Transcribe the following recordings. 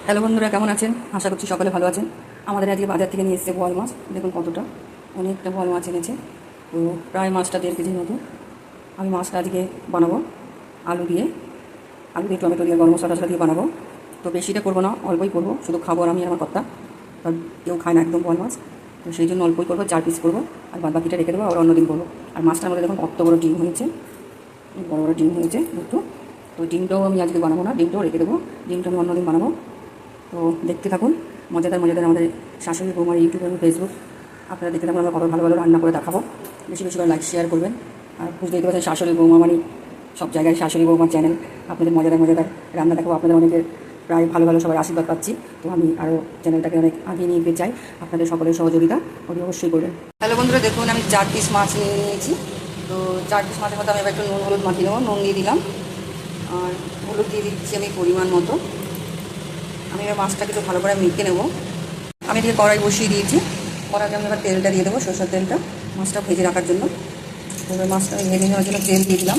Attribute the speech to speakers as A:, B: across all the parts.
A: Hello বন্ধুরা, কেমন আছেন? আশা করছি সকলে ভালো আছেন। আমাদের আজকে বাজার থেকে নিয়ে এসেছে বোয়াল মাছ। দেখুন কতটা, অনেকটা বোয়াল মাছ এনেছে। তো প্রায় মাছটা 1.5 কেজির মতো। আমি মাছটা আজকে বানাবো আলু দিয়ে টমেটো দিয়ে গরম মশলা দিয়ে বানাবো। তো বেশিটা করবো না, অল্পই করবো, শুধু খাবো আর আমি আর আমার কর্তা। কারণ কেউ খায় না একদম বোয়াল মাছ, তো সেই জন্য অল্পই করবো, 4 পিস করবো। আর বাদ বাকিটা রেখে দেবো, আবার অন্যদিন করবো। আর মাছটার মধ্যে দেখুন কত বড় ডিম হয়েছে, বড় বড় ডিম হয়েছে একটু। তো ডিমটাও আমি আজকে বানাবো না, ডিমটাও রেখে দেবো, ডিমটা আমি অন্যদিন বানাবো। তো দেখতে থাকুন, মজাদার মজাদার আমাদের শাশুড়ি বৌমার ইউটিউব এবং ফেসবুক। আপনারা দেখতে থাকুন, আমরা কত ভালো ভালো রান্না করে দেখাবো। বেশি বেশি করে লাইক শেয়ার করবেন। আর বুঝতেই পারছেন, শাশুড়ি বৌমা মানে সব জায়গায় শাশুড়ি বৌমার চ্যানেল। আপনাদের মজাদার মজাদার রান্না দেখাবো। আপনাদের অনেকের প্রায় ভালো ভালো সবার আশীর্বাদ পাচ্ছি। তো আমি আরও চ্যানেলটাকে অনেক আগিয়ে নিয়ে যেতে চাই। আপনাদের সকলের সহযোগিতা অবশ্যই করবেন। হ্যালো বন্ধুরা, দেখুন আমি 4 পিস মাছ নিয়ে নিয়েছি। তো 4 পিস মাছের মধ্যে আমি এবার একটু নুন হলুদ মাখিয়ে নেবো। নুন দিয়ে দিলাম, আর হলুদ দিয়ে দিচ্ছি আমি পরিমাণ মতো। আমি এবার মাছটাকে একটু ভালো করে মেখে নেবো। আমি এদিকে কড়াই বসিয়ে দিয়েছি। কড়াইতে আমি এবার তেলটা দিয়ে দেবো, সরষের তেলটা, মাছটা ভেজে রাখার জন্য। এবার মাছটা ভেজে নেওয়ার জন্য তেল দিয়ে দিলাম।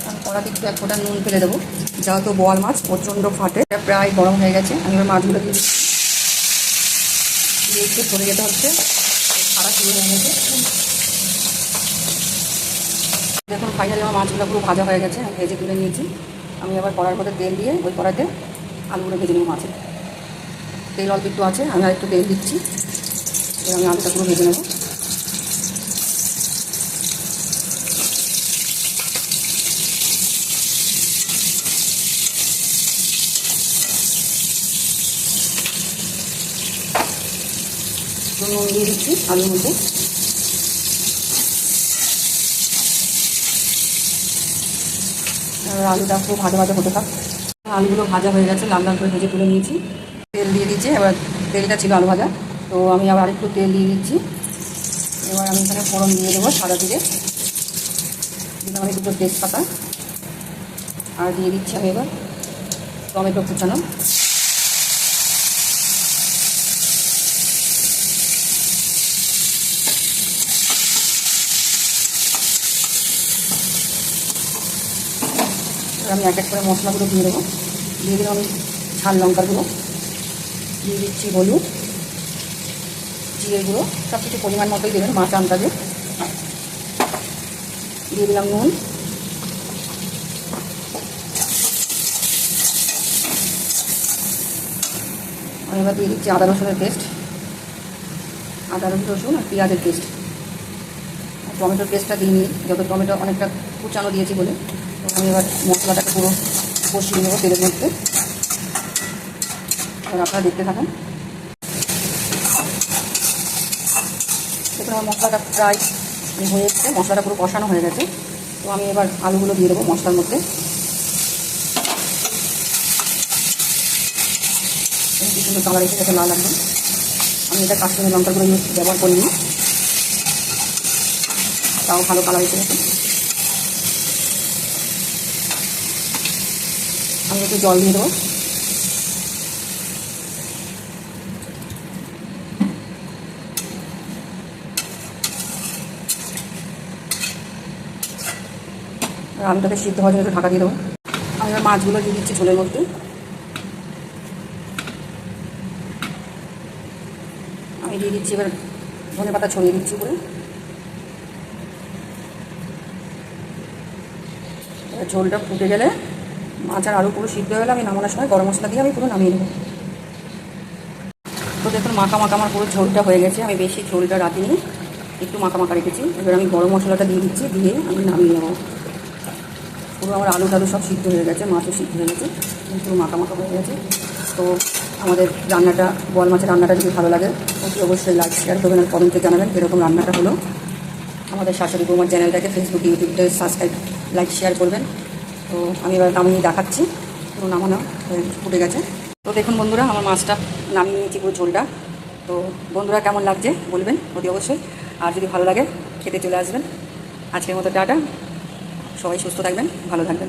A: আমি কড়াতে একটু 1 ফোঁটা নুন ফেলে দেবো, যেহেতু বোয়াল মাছ প্রচণ্ড ফাটে। এটা প্রায় গরম হয়ে গেছে। আমি এবার মাছগুলো দিয়ে একটু সরে যেতে হচ্ছে, ছাড়া শুরু হয়ে গেছে। দেখুন ফাইনালি আমার মাছগুলো পুরো ভাজা হয়ে গেছে, আমি ভেজে তুলে নিয়েছি। আমি আবার কড়ার মধ্যে তেল দিয়ে ওই কড়াতে আলুগুলো ভেজে নেবো। মাছের তেল অল্প একটু আছে, আমি আর একটু তেল দিচ্ছি। এবার আমি আলুটা পুরো ভেজে নেবো। নুন দিয়ে দিচ্ছি আলুর মধ্যে। আলুটা পুরো ভাজা ভাজা হতে থাক। আলুগুলো ভাজা হয়ে গেছে, লাল লাল করে ভেজে তুলে নিয়েছি। তেল দিয়ে দিচ্ছি। এবার তেলটা ছিল আলু ভাজা, তো আমি আবার একটু তেল দিয়ে দিচ্ছি। এবার আমি এখানে ফোড়ন দিয়ে দেবো সাদা জিরে, দিলাম আমি 2টো তেজপাতা, আর দিয়ে দিচ্ছি আমি এবার টমেটো কুচানো। আমি এক এক করে মশলাগুলো দিয়ে দেবো। দিয়ে দিলাম আমি ঝাল লঙ্কার গুঁড়ো, দিয়ে দিচ্ছি হলুদ, জিরে গুঁড়ো, সব কিছু পরিমাণ মতোই দেবেন, মাছ আন্দাজে। দিয়ে দিলাম নুন। আমি এবার দিয়ে দিচ্ছি আদা রসুনের পেস্ট, আদা রসুন আর পেঁয়াজের পেস্ট। টমেটোর পেস্টটা দিইনি, যত টমেটো অনেকটা কুচানো দিয়েছি বলে। তো আমি এবার মশলাটাকে পুরো কষিয়ে নেবো তেলের মধ্যে। এবার আপনারা দেখতে থাকুন। দেখুন আমার মশলাটা প্রায় হয়ে এসছে, মশলাটা পুরো কষানো হয়ে গেছে। তো আমি এবার আলুগুলো দিয়ে দেবো মশলার মধ্যে। কি সুন্দর কালার এসে গেছে, লাল একদম। আমি এটা কাশ্মীরি লঙ্কার গুঁড়ো ব্যবহার করিনি, তাও ভালো কালার এসে গেছে। আমি একটু জল দিয়ে দেবো। আলুটাকে সিদ্ধ হওয়ার জন্য একটু ঢাকা দিয়ে দেবো। আমি এবার মাছগুলো দিয়ে দিচ্ছি ঝোলের মধ্যে। আমি দিয়ে দিচ্ছি এবার ধনে পাতা ছড়িয়ে দিচ্ছি উপরে। এবার ঝোলটা ফুটে গেলে, মাছ আর আলু পুরো সিদ্ধ হয়ে গেলে, আমি নামানোর সময় গরম মশলা দিয়ে আমি পুরো নামিয়ে নেবো। তো দেখুন মাখা মাখা আমার পুরো ঝোলটা হয়ে গেছে। আমি বেশি ঝোলটা রাখিনি, একটু মাখা মাখা রেখেছি। এবার আমি গরম মশলাটা দিয়ে দিচ্ছি, দিয়ে আমি নামিয়ে নেবো। পুরো আমার আলু টালু সব সিদ্ধ হয়ে গেছে, মাছও সিদ্ধ হয়ে গেছে, পুরো মাখা মাখা হয়ে গেছে। তো আমাদের রান্নাটা, বোয়াল মাছের রান্নাটা যদি ভালো লাগে অবশ্যই লাইক শেয়ার করবেন আর কমেন্টে জানাবেন কীরকম রান্নাটা হলো। আমাদের শাশুড়ি বৌমার চ্যানেলটাকে ফেসবুক ইউটিউবতে সাবস্ক্রাইব লাইক শেয়ার করবেন। তো আমি এবার নামিয়ে দেখাচ্ছি, পুরো নামানো ফুটে গেছে। তো দেখুন বন্ধুরা, আমার মাছটা নামিয়ে নিয়েছি পুরো ঝোলটা। তো বন্ধুরা কেমন লাগছে বলবেন অতি অবশ্যই। আর যদি ভালো লাগে খেতে চলে আসবেন। আজকের মতো টাটা, সবাই সুস্থ থাকবেন, ভালো থাকবেন।